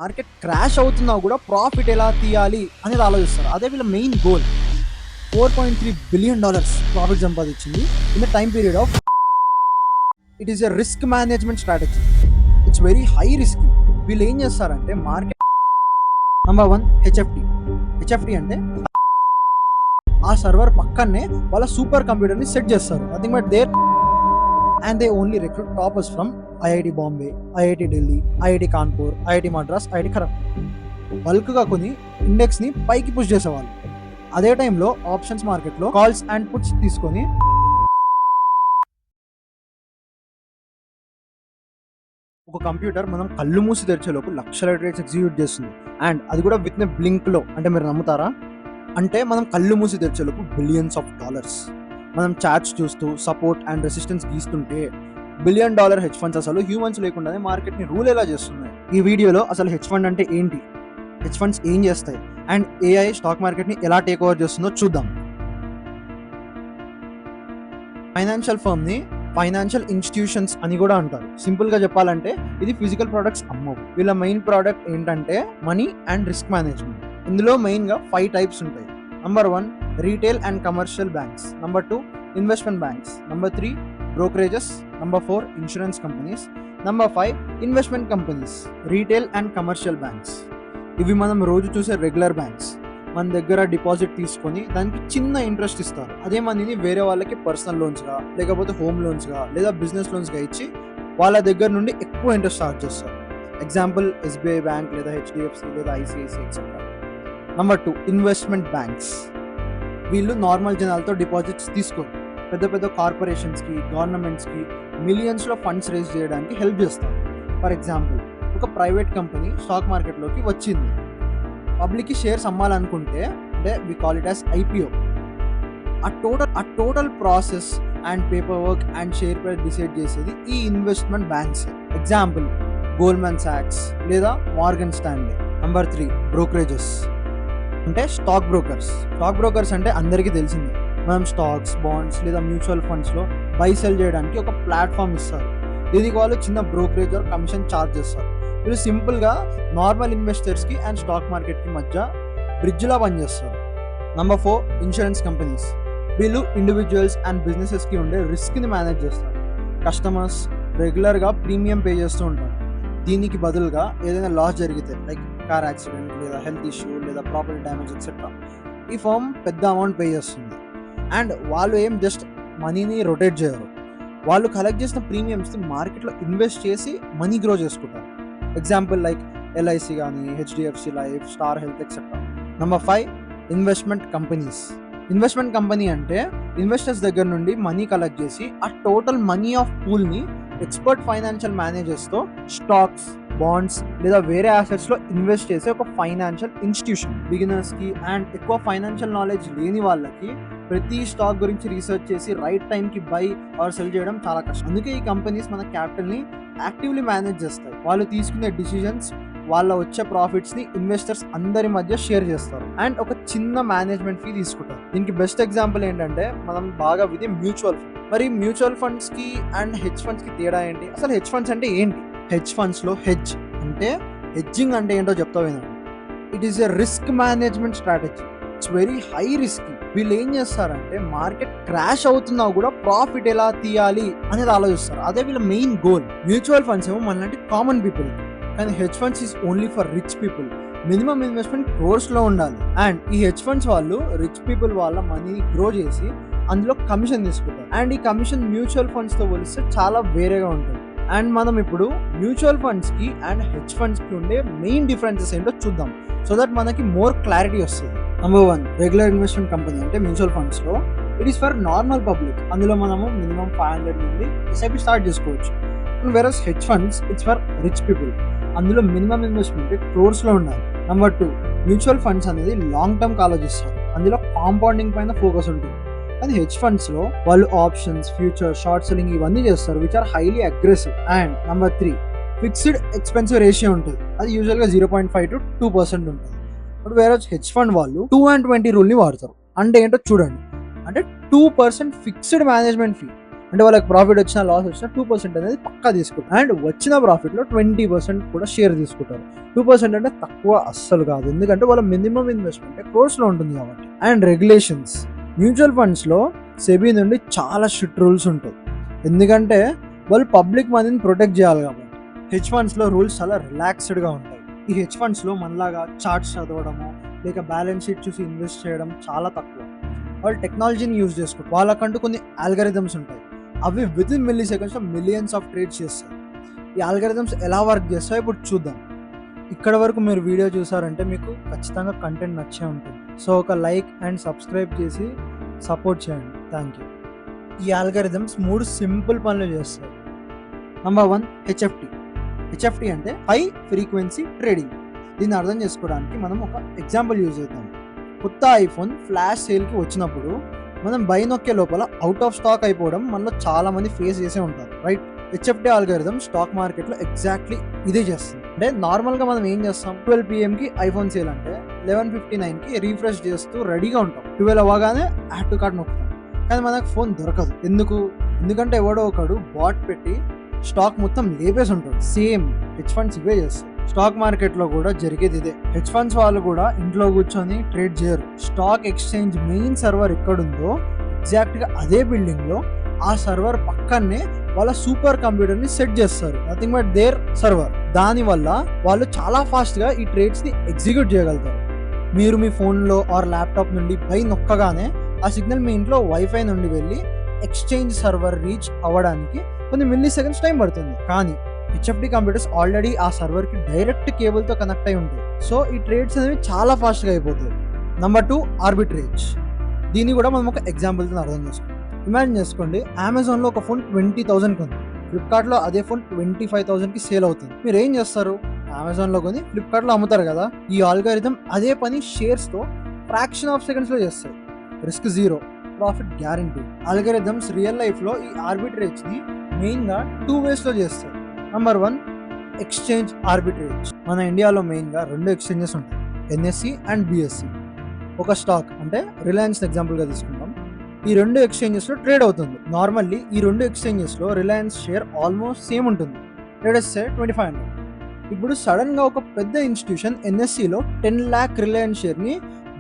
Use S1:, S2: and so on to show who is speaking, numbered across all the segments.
S1: Market crash అవుతున్నా కూడా profit ఎలా తీయాలి అనేది ఆలోచిస్తారు. అదే వీళ్ళ మెయిన్ గోల్. $4.3 బిలియన్ ప్రాఫిట్ సంపాదించింది in the time period of. It is a risk management strategy. It's very high risk. వీళ్ళు ఏం చేస్తారంటే మార్కెట్ నంబర్ 1 హెచ్ఎఫ్టి అంటే ఆ సర్వర్ పక్కనే వాళ్ళ సూపర్ కంప్యూటర్ని సెట్ చేస్తారు. Nothing but there and they only recruit toppers from IIT Bombay, IIT Delhi, IIT Kanpur, IIT Madras, IIT Kharagpur. బల్క్గా కొని ఇండెక్స్ని పైకి పుష్ చేసేవాళ్ళు. అదే టైంలో ఆప్షన్స్ మార్కెట్లో కాల్స్ అండ్ పుట్స్ తీసుకొని ఒక కంప్యూటర్ మనం కళ్ళు మూసి తెరిచేలోపు లక్షల ట్రేడ్స్ ఎగ్జిక్యూట్ చేస్తుంది. అండ్ అది కూడా విత్ బ్లింక్లో. అంటే మీరు నమ్ముతారా? అంటే మనం కళ్ళు మూసి తెరిచేలోపు బిలియన్స్ ఆఫ్ డాలర్స్. మనం చాట్స్ చూస్తూ సపోర్ట్ అండ్ రెసిస్టెన్స్ గీస్తుంటే $1 బిలియన్ హెడ్జ్ ఫండ్స్ అసలు హ్యూమన్స్ లేకుండానే మార్కెట్ని రూల్ ఎలా చేస్తున్నాయి. ఈ వీడియోలో అసలు హెడ్జ్ ఫండ్ అంటే ఏంటి, హెడ్జ్ ఫండ్స్ ఏం చేస్తాయి, అండ్ ఏఐ స్టాక్ మార్కెట్ని ఎలా టేక్ ఓవర్ చేస్తుందో చూద్దాం. ఫైనాన్షియల్ ఫర్మ్ని ఫైనాన్షియల్ ఇన్స్టిట్యూషన్స్ అని కూడా అంటారు. సింపుల్గా చెప్పాలంటే ఇది ఫిజికల్ ప్రొడక్ట్స్ అమ్మవు. వీళ్ళ మెయిన్ ప్రోడక్ట్ ఏంటంటే మనీ అండ్ రిస్క్ మేనేజ్మెంట్. ఇందులో మెయిన్గా 5 టైప్స్ ఉంటాయి. Number 1 retail and commercial banks. Number 2 investment banks. Number 3 brokerages. Number 4 insurance companies. Number 5 investment companies. Retail and commercial banks ఇవి మనం రోజు చూసే రెగ్యులర్ బ్యాంక్స్. మన దగ్గర డిపాజిట్ తీసుకొని దానికి చిన్న ఇంట్రెస్ట్ ఇస్తారు. అదే మనీని వేరే వాళ్ళకి పర్సనల్ లోన్స్గా, లేకపోతే హోమ్ లోన్స్గా, లేదా బిజినెస్ లోన్స్గా ఇచ్చి వాళ్ళ దగ్గర నుండి ఎక్కువ ఇంట్రెస్ట్ చార్జ్ చేస్తారు. ఎగ్జాంపుల్ ఎస్బీఐ బ్యాంక్, లేదా హెచ్డిఎఫ్సి, లేదా ICICI etcetera. Number 2 investment banks. వీళ్ళు నార్మల్ జనాలతో డిపాజిట్స్ తీసుకోరు. పెద్ద పెద్ద కార్పొరేషన్స్కి, గవర్నమెంట్స్కి మిలియన్స్లో ఫండ్స్ రేజ్ చేయడానికి హెల్ప్ చేస్తారు. ఫర్ ఎగ్జాంపుల్ ఒక ప్రైవేట్ కంపెనీ స్టాక్ మార్కెట్లోకి వచ్చింది. పబ్లిక్కి షేర్స్ అమ్మాలనుకుంటే, అంటే we call it as IPO. ఆ total process and paper work and share price decide చేసేది ఈ ఇన్వెస్ట్మెంట్ బ్యాంక్స్. ఎగ్జాంపుల్ గోల్డ్మన్ సాక్స్ లేదా మార్గన్ స్టాన్లీ. నంబర్ 3 బ్రోకరేజెస్ అంటే స్టాక్ బ్రోకర్స్ అంటే అందరికీ తెలిసిందే. మనం స్టాక్స్, బాండ్స్ లేదా మ్యూచువల్ ఫండ్స్లో బై సెల్ చేయడానికి ఒక ప్లాట్ఫామ్ ఇస్తారు. దీనికి వాళ్ళు చిన్న బ్రోకరేజ్ ఆర్ కమిషన్ ఛార్జ్ చేస్తారు. వీళ్ళు సింపుల్గా నార్మల్ ఇన్వెస్టర్స్కి అండ్ స్టాక్ మార్కెట్కి మధ్య బ్రిడ్జ్లా పనిచేస్తారు. Number 4 insurance companies. వీళ్ళు ఇండివిజువల్స్ అండ్ బిజినెసెస్కి ఉండే రిస్క్ని మేనేజ్ చేస్తారు. కస్టమర్స్ రెగ్యులర్గా ప్రీమియం పే చేస్తూ ఉంటారు. దీనికి బదులుగా ఏదైనా లాస్ జరిగితే, లైక్ కార్ యాక్సిడెంట్, లేదా హెల్త్ ఇష్యూ, లేదా ప్రాపర్టీ డ్యామేజ్ ఎక్సెట్రా, ఈ ఫర్మ్ పెద్ద అమౌంట్ పే చేస్తుంది. అండ్ వాళ్ళు ఏం జస్ట్ మనీని రొటేట్ చేయరు. వాళ్ళు కలెక్ట్ చేసిన ప్రీమియమ్స్ని మార్కెట్లో ఇన్వెస్ట్ చేసి మనీ గ్రో చేసుకుంటారు. ఎగ్జాంపుల్ లైక్ ఎల్ఐసి కానీ, HDFC life, star health etcetera. Number 5 investment companies. Investment company అంటే ఇన్వెస్టర్స్ దగ్గర నుండి మనీ కలెక్ట్ చేసి ఆ టోటల్ మనీ ఆఫ్ పూల్ని ఎక్స్పర్ట్ ఫైనాన్షియల్ మేనేజర్స్తో స్టాక్స్, బాండ్స్ లేదా వేరే అసెట్స్లో ఇన్వెస్ట్ చేసే ఒక ఫైనాన్షియల్ ఇన్స్టిట్యూషన్. బిగినర్స్కి అండ్ ఎక్కువ ఫైనాన్షియల్ నాలెడ్జ్ లేని వాళ్ళకి ప్రతి స్టాక్ గురించి రీసెర్చ్ చేసి రైట్ టైంకి బై ఆర్ సెల్ చేయడం చాలా కష్టం. అందుకే ఈ కంపెనీస్ మన క్యాపిటల్ని యాక్టివ్లీ మేనేజ్ చేస్తాయి. వాళ్ళు తీసుకునే డిసిజన్స్, వాళ్ళ వచ్చే ప్రాఫిట్స్ని ఇన్వెస్టర్స్ అందరి మధ్య షేర్ చేస్తారు. అండ్ ఒక చిన్న మేనేజ్మెంట్ ఫీ తీసుకుంటారు. దీనికి బెస్ట్ ఎగ్జాంపుల్ ఏంటంటే మనం బాగా వినే మ్యూచువల్ ఫండ్. మరి మ్యూచువల్ ఫండ్స్కి అండ్ హెడ్జ్ ఫండ్స్కి తేడా ఏంటి? అసలు హెడ్జ్ ఫండ్స్ అంటే ఏంటి? హెడ్జ్ ఫండ్స్లో హెడ్జింగ్ అంటే ఏంటో చెప్తా వినండి. It is a risk management strategy. It's very high risk. వీళ్ళు ఏం చేస్తారంటే మార్కెట్ క్రాష్ అవుతున్నా కూడా ప్రాఫిట్ ఎలా తీయాలి అనేది ఆలోచిస్తారు. అదే వీళ్ళ మెయిన్ గోల్. మ్యూచువల్ ఫండ్స్ ఏమో మనలాంటి కామన్ పీపుల్, కానీ hedge funds is only for rich people. Minimum investment క్రోర్స్లో ఉండాలి. అండ్ ఈ హెడ్జ్ ఫండ్స్ వాళ్ళు రిచ్ పీపుల్ వాళ్ళ మనీని గ్రో చేసి అందులో కమిషన్ తీసుకుంటారు. అండ్ ఈ కమిషన్ మ్యూచువల్ ఫండ్స్తో పోలిస్తే చాలా వేరేగా ఉంటుంది. అండ్ మనం ఇప్పుడు మ్యూచువల్ ఫండ్స్కి అండ్ హెడ్జ్ ఫండ్స్కి ఉండే మెయిన్ డిఫరెన్సెస్ ఏంటో చూద్దాం, సో దట్ మనకి మోర్ క్లారిటీ వస్తుంది. నంబర్ 1 రెగ్యులర్ ఇన్వెస్ట్మెంట్ కంపెనీ అంటే మ్యూచువల్ ఫండ్స్లో it is for normal public. అందులో మనము మినిమం 500 నుండి ఎస్ఐపి స్టార్ట్ చేసుకోవచ్చు. Versus hedge funds it's for rich people. అందులో మినిమం ఇన్వెస్ట్మెంట్ క్రోర్స్లో ఉండాలి. నంబర్ 2 మ్యూచువల్ ఫండ్స్ అనేది లాంగ్ టర్మ్ ఆలోచిస్తారు. అందులో కాంపౌండింగ్ పైన ఫోకస్ ఉంటుంది. కానీ హెడ్జ్ ఫండ్స్లో వాళ్ళు ఆప్షన్స్, ఫ్యూచర్, షార్ట్ సెల్లింగ్ ఇవన్నీ చేస్తారు, which are highly aggressive. And number 3 fixed expensive ratio ఉంటుంది. అది యూజువల్గా 0.5 to 2% ఉంటుంది. ఇప్పుడు వేరే హెడ్జ్ ఫండ్ వాళ్ళు 2 and 20 రూల్ని వాడతారు. అంటే ఏంటో చూడండి. అంటే 2% ఫిక్స్డ్ మేనేజ్మెంట్ ఫీ అంటే వాళ్ళకి ప్రాఫిట్ వచ్చినా లాస్ వచ్చినా 2% అనేది పక్కా తీసుకుంటారు. అండ్ వచ్చిన ప్రాఫిట్లో 20% కూడా షేర్ తీసుకుంటారు. 2% అంటే తక్కువ అస్సలు కాదు, ఎందుకంటే వాళ్ళ మినిమం ఇన్వెస్ట్మెంట్ క్రోర్స్లో ఉంటుంది కాబట్టి. అండ్ రెగ్యులేషన్స్, మ్యూచువల్ ఫండ్స్లో సెబీ నుండి చాలా స్ట్రిక్ట్ రూల్స్ ఉంటాయి, ఎందుకంటే వాళ్ళు పబ్లిక్ మనీని ప్రొటెక్ట్ చేయాలి కాబట్టి. హెడ్జ్ ఫండ్స్లో రూల్స్ చాలా రిలాక్స్డ్గా ఉంటాయి. ఈ హెడ్జ్ ఫండ్స్లో మనలాగా చార్ట్స్ చదవడము లేక బ్యాలెన్స్ షీట్ చూసి ఇన్వెస్ట్ చేయడం చాలా తక్కువ. వాళ్ళు టెక్నాలజీని యూజ్ చేసుకుంటారు. వాళ్ళకంటూ కొన్ని ఆల్గరిథమ్స్ ఉంటాయి, అవి వితిన్ మిల్లీ సెకండ్స్లో మిలియన్స్ ఆఫ్ ట్రేడ్స్ చేస్తాయి. ఈ ఆల్గరిథమ్స్ ఎలా వర్క్ చేస్తాయో ఇప్పుడు చూద్దాం. ఇక్కడ వరకు మీరు వీడియో చూసారంటే మీకు ఖచ్చితంగా కంటెంట్ నచ్చే ఉంటుంది. సో ఒక లైక్ అండ్ సబ్స్క్రైబ్ చేసి సపోర్ట్ చేయండి. Thank you. ఈ ఆల్గరిథమ్స్ 3 సింపుల్ పనులు చేస్తాయి. నంబర్ 1, హెచ్ఎఫ్టి అంటే హై ఫ్రీక్వెన్సీ ట్రేడింగ్. దీన్ని అర్థం చేసుకోవడానికి మనం ఒక ఎగ్జాంపుల్ యూజ్ చేద్దాం. కొత్త ఐఫోన్ ఫ్లాష్ సేల్కి వచ్చినప్పుడు మనం బై నొక్కే లోపల అవుట్ ఆఫ్ స్టాక్ అయిపోవడం మనలో చాలా మంది ఫేస్ చేసే ఉంటారు, రైట్? హెచ్ఎఫ్టి ఆల్గరిథం స్టాక్ మార్కెట్లో ఎగ్జాక్ట్లీ ఇదే చేస్తుంది. అంటే నార్మల్గా మనం ఏం చేస్తాం, 12 PM ఐఫోన్ సేల్ అంటే 11:59 రీఫ్రెష్ చేస్తూ రెడీగా ఉంటాం. 12 అవ్వగానే యాడ్ టు కార్ట్ నొక్కుతాం, కానీ మనకు ఫోన్ దొరకదు. ఎందుకంటే ఎవడో ఒకడు బాట్ పెట్టి స్టాక్ మొత్తం లేపేసి ఉంటాడు. సేమ్ హెడ్జ్ ఫండ్స్ ఇవే చేస్తాయి. స్టాక్ మార్కెట్లో కూడా జరిగేది ఇదే. హెడ్జ్ ఫండ్స్ వాళ్ళు కూడా ఇంట్లో కూర్చొని ట్రేడ్ చేయరు. స్టాక్ ఎక్స్చేంజ్ మెయిన్ సర్వర్ ఎక్కడుందో ఎగ్జాక్ట్గా అదే బిల్డింగ్లో ఆ సర్వర్ పక్కనే వాళ్ళ సూపర్ కంప్యూటర్ని సెట్ చేస్తారు, నథింగ్ బట్ దేర్ సర్వర్. దానివల్ల వాళ్ళు చాలా ఫాస్ట్గా ఈ ట్రేడ్స్ని ఎగ్జిక్యూట్ చేయగలుగుతారు. మీరు మీ ఫోన్లో ఆర్ ల్యాప్టాప్ నుండి బై నొక్కగానే ఆ సిగ్నల్ మీ ఇంట్లో వైఫై నుండి వెళ్ళి ఎక్స్చేంజ్ సర్వర్ రీచ్ అవ్వడానికి కొన్ని మిల్లీ సెకండ్స్ టైం పడుతుంది. కానీ హెచ్ఎఫ్డి కంప్యూటర్స్ ఆల్రెడీ ఆ సర్వర్కి డైరెక్ట్ కేబుల్తో కనెక్ట్ అయి ఉంటాయి. సో ఈ ట్రేడ్స్ అనేవి చాలా ఫాస్ట్గా అయిపోతాయి. Number 2, arbitrage. దీన్ని కూడా మనం ఒక ఎగ్జాంపుల్తో అర్థం చేసుకోండి. ఇమాజిన్ చేసుకోండి, అమెజాన్లో ఒక ఫోన్ 20,000కి ఉంది, ఫ్లిప్కార్ట్లో అదే ఫోన్ 25,000కి సేల్ అవుతుంది. మీరు ఏం చేస్తారు? అమెజాన్లో కొని ఫ్లిప్కార్ట్లో అమ్ముతారు కదా. ఈ ఆల్గరిథం అదే పని షేర్స్తో ఫ్రాక్షన్ ఆఫ్ సెకండ్స్లో చేస్తాయి. Risk zero, profit guarantee. Algorithms real లైఫ్లో ఈ ఆర్బిట్రేజ్ని మెయిన్గా 2 వేస్లో చేస్తాయి. Number 1, exchange arbitrage. మన ఇండియాలో మెయిన్గా 2 ఎక్స్చేంజెస్ ఉంటాయి, ఎన్ఎస్సి అండ్ బిఎస్సి. ఒక స్టాక్ అంటే రిలయన్స్ ఎగ్జాంపుల్గా తీసుకుంటాం. ఈ 2 ఎక్స్చేంజెస్లో ట్రేడ్ అవుతుంది. నార్మల్లీ ఈ 2 ఎక్స్చేంజెస్లో రిలయన్స్ షేర్ ఆల్మోస్ట్ సేమ్ ఉంటుంది, ట్రేడర్స్ 2500. ఇప్పుడు సడన్గా ఒక పెద్ద ఇన్స్టిట్యూషన్ ఎన్ఎస్సిలో 10 lakh రిలయన్స్ షేర్ని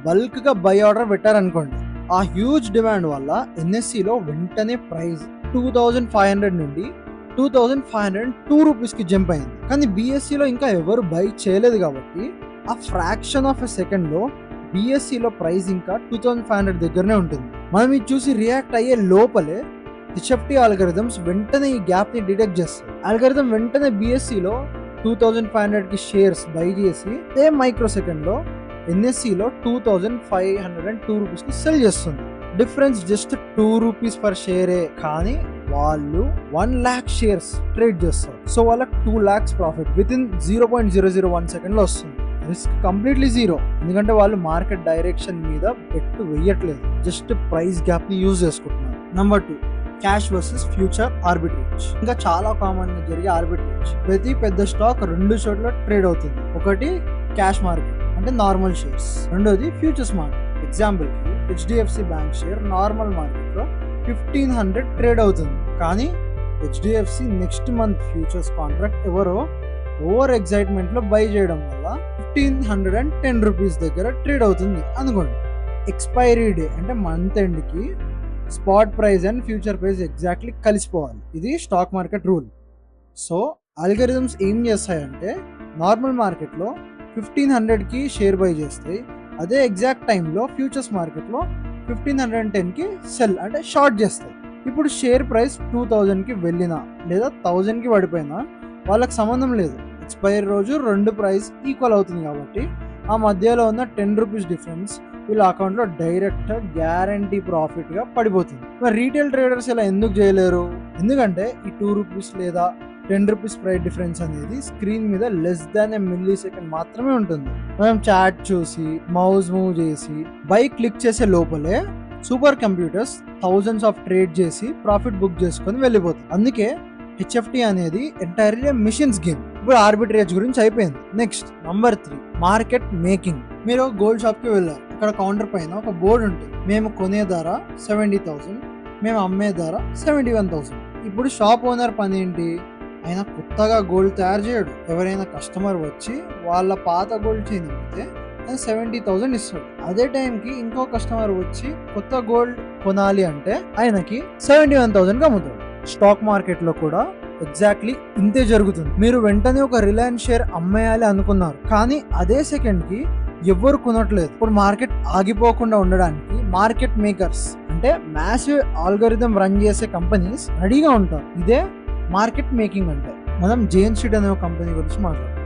S1: బల్క్గా బై ఆర్డర్ పెట్టారనుకోండి. ఆ హ్యూజ్ డిమాండ్ వల్ల ఎన్ఎస్సిలో వెంటనే ప్రైస్ 2,500 నుండి 2,502 రూపీస్కి జంప్ అయింది. కానీ బిఎస్సిలో ఇంకా ఎవరు బై చేయలేదు కాబట్టి ఆ ఫ్రాక్షన్ ఆఫ్ ఎ సెకండ్లో బిఎస్సిలో ప్రైస్ ఇంకా 2,500 దగ్గరనే ఉంటుంది. మనం ఇది చూసి రియాక్ట్ అయ్యే లోపలే హెచ్ఎఫ్టి ఆల్గరిథమ్స్ వెంటనే ఈ గ్యాప్ని డిటెక్ట్ చేస్తాయి. ఆల్గరిథం వెంటనే బిఎస్సిలో 2,500కి షేర్స్ బై చేసి సేమ్ మైక్రో సెకండ్లో ఎన్ఎస్సిలో 2,502 రూపీస్కి సెల్ చేస్తుంది. డిఫరెన్స్ జస్ట్ 2 రూపీస్ పర్ షేరే, కానీ వాళ్ళు 1 lakh షేర్స్ ట్రేడ్ చేస్తారు. సో వాళ్ళకి 2 lakhs ప్రాఫిట్ విత్ ఇన్ 0.001 సెకండ్లో వస్తుంది. రిస్క్ కంప్లీట్లీ జీరో, ఎందుకంటే వాళ్ళు మార్కెట్ డైరెక్షన్ మీద పెట్టు వేయట్లేదు, జస్ట్ ప్రైస్ గ్యాప్ని యూజ్ చేసుకుంటున్నారు. Number 2, cash versus future arbitrage. ఇంకా చాలా కామన్గా జరిగే ఆర్బిట్రేజ్. ప్రతి పెద్ద స్టాక్ 2 చోట్ల ట్రేడ్ అవుతుంది. ఒకటి క్యాష్ మార్కెట్ అంటే నార్మల్ షేర్స్, రెండోది ఫ్యూచర్స్ మార్కెట్. ఎగ్జాంపుల్కి హెచ్డిఎఫ్సి బ్యాంక్ షేర్ నార్మల్ మార్కెట్లో 1,500 ట్రేడ్ అవుతుంది, కానీ HDFC next month futures contract ఎవరో ఓవర్ ఎగ్జైట్మెంట్లో బై చేయడం వల్ల 1,510 రూపీస్ దగ్గర ట్రేడ్ అవుతుంది అనుకోండి. ఎక్స్పైరీ డే అంటే మంత్ ఎండ్కి spot price and future price exactly కలిసిపోవాలి. ఇది stock market rule. So algorithms ఏం చేస్తాయంటే నార్మల్ మార్కెట్లో 1,500కి షేర్ బై చేస్తాయి, అదే ఎగ్జాక్ట్ టైంలో ఫ్యూచర్స్ మార్కెట్లో 1,510కి సెల్ అంటే షార్ట్ చేస్తాయి. ఇప్పుడు షేర్ ప్రైస్ 2,000కి వెళ్ళినా లేదా 1,000కి పడిపోయినా వాళ్ళకి సంబంధం లేదు. ఎక్స్పైరీ రోజు 2 ప్రైస్ ఈక్వల్ అవుతుంది కాబట్టి ఆ మధ్యలో ఉన్న 10 రూపీస్ డిఫరెన్స్ వీళ్ళ అకౌంట్లో డైరెక్ట్ గ్యారంటీ ప్రాఫిట్గా పడిపోతుంది. మరి రీటైల్ ట్రేడర్స్ ఇలా ఎందుకు చేయలేరు? ఎందుకంటే ఈ 2 రూపీస్ లేదా 10 రూపీస్ ప్రైస్ డిఫరెన్స్ అనేది స్క్రీన్ మీద లెస్ దాన్ ఎ మిల్లీ సెకండ్ మాత్రమే ఉంటుంది. మనం చాట్ చూసి మౌస్ మూవ్ చేసి బై క్లిక్ చేసే లోపలే super computers thousands of trade చేసి ప్రాఫిట్ బుక్ చేసుకొని వెళ్ళిపోతుంది. అందుకే హెచ్ఎఫ్టి అనేది ఎంటైర్లీ మిషన్స్ గేమ్. ఇప్పుడు ఆర్బిట్రేజ్ గురించి అయిపోయింది. Next number 3, market making. మీరు గోల్డ్ షాప్కి వెళ్ళారు, అక్కడ కౌంటర్ పైన ఒక బోర్డు ఉంటుంది, మేము కొనే ధర 70,000, మేము అమ్మే ధర 71,000. ఇప్పుడు షాప్ ఓనర్ పని ఏంటి? ఆయన కొత్తగా గోల్డ్ తయారు చేయడు. ఎవరైనా కస్టమర్ వచ్చి వాళ్ళ పాత గోల్డ్ చైన్ అమ్మితే ఆయన 70,000 ఇస్తాడు. అదే టైంకి ఇంకో కస్టమర్ వచ్చి కొత్త గోల్డ్ కొనాలి అంటే ఆయనకి 71,000కి అమ్ముతాడు. స్టాక్ మార్కెట్ లో కూడా ఎగ్జాక్ట్లీ ఇంతే జరుగుతుంది. మీరు వెంటనే ఒక రిలయన్స్ షేర్ అమ్మేయాలి అనుకున్నారు, కానీ అదే సెకండ్ కి ఎవ్వరు కొనట్లేదు. ఇప్పుడు మార్కెట్ ఆగిపోకుండా ఉండడానికి మార్కెట్ మేకర్స్ అంటే మ్యాసివ్ ఆల్గోరిథం రన్ చేసే కంపెనీస్ రెడీగా ఉంటారు. ఇదే మార్కెట్ మేకింగ్ అంటే. మనం జేన్ స్ట్రీట్ అనే ఒక కంపెనీ గురించి మాట్లాడుతాం.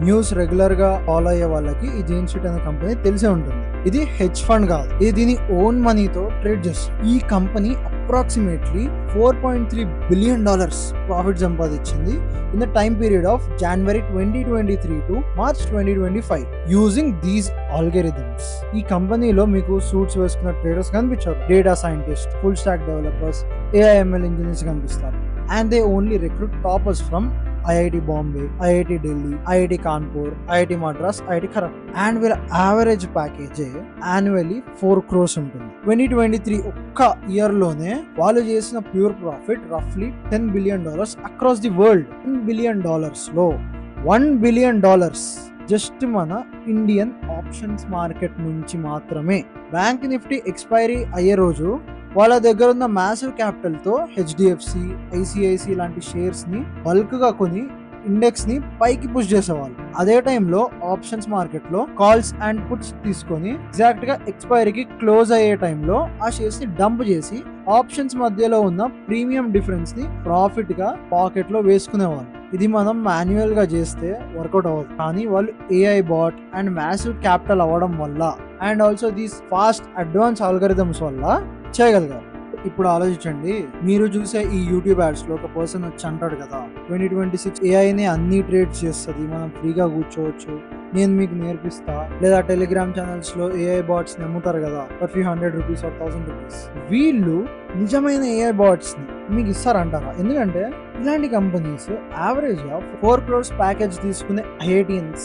S1: న్యూస్ రెగ్యులర్ గా ఫాలో అయ్యే వాళ్ళకి ఈ జేన్ స్ట్రీట్ అనే కంపెనీ తెలిసే ఉంటుంది. ఇది హెడ్జ్ ఫండ్ కాదు, ఇది దీని ఓన్ మనీతో ట్రేడ్ చేస్తుంది. ఈ కంపెనీ అప్రాక్సిమేట్లీ $4.3 బిలియన్ ప్రాఫిట్ సంపాదించింది in the time period of January 2023 to March 2025 using these algorithms. ఈ కంపెనీలో మీకు సూట్స్ వేసుకున్న ట్రేడర్స్ కనిపించారు, data scientist, full stack developers, AI/ML engineers కనిపిస్తారు. And they only recruit toppers from IIT Bombay, IIT Delhi, IIT Kanpur, IIT Madras, IIT Kharagpur. And వీళ్ళ average package annually 4 crores ఉంటుంది. 2023 ఒక్క year లోనే వాళ్ళు చేసిన pure profit రఫ్లీ $10 billion across the world. $10 billion లో $1 billion just మన Indian options market నుంచి మాత్రమే. బ్యాంక్ నిఫ్టీ ఎక్స్పైరీ అయ్యే రోజు వాళ్ళ దగ్గర ఉన్న మ్యాసివ్ క్యాపిటల్ తో HDFC, ICIC లాంటి షేర్స్ ని బల్క్ గా కొని ఇండెక్స్ ని పైకి పుష్ చేసేవాళ్ళు. అదే టైంలో ఆప్షన్స్ మార్కెట్ లో కాల్స్ అండ్ పుట్స్ తీసుకొని ఎగ్జాక్ట్ గా ఎక్స్పైరీకి క్లోజ్ అయ్యే టైంలో ఆ షేర్స్ ని డంప్ చేసి ఆప్షన్స్ మధ్యలో ఉన్న ప్రీమియం డిఫరెన్స్ ని ప్రాఫిట్ గా పాకెట్ లో వేసుకునేవాళ్ళు. ఇది మనం మాన్యువల్ గా చేస్తే వర్కౌట్ అవ్వదు, కానీ వాళ్ళు AI bot and massive capital అవ్వడం వల్ల and also these fast advance algorithms వల్ల చేయగలిగారు. ఇప్పుడు ఆలోచించండి, మీరు చూసే ఈ యూట్యూబ్ యాడ్స్ లో ఒక పర్సన్ వచ్చి అంటాడు కదా, 2026 AI అన్ని ట్రేడ్స్ చేస్తుంది, మనం ఫ్రీగా కూర్చోవచ్చు, నేను మీకు నేర్పిస్తా. లేదా టెలిగ్రామ్ ఛానల్స్ లో AI బాట్స్ ని అమ్ముతారు కదా ఫర్ $100 or $1,000. వీళ్ళు నిజమైన AI బాట్స్ ని మీకు ఇస్తారంటారా? ఎందుకంటే ఇలాంటి కంపెనీస్ యావరేజ్ గా 4 crores ప్యాకేజ్ తీసుకునే IITians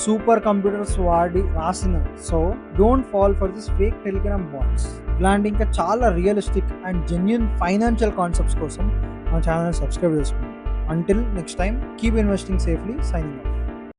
S1: సూపర్ కంప్యూటర్స్ వాడి రాసిన. So don't fall for this fake Telegram bots. ఇలాంటి ఇంకా చాలా realistic and genuine financial concepts కోసం మా ఛానల్ సబ్స్క్రైబ్ చేసుకోండి. Until next time, keep investing safely. Signing of.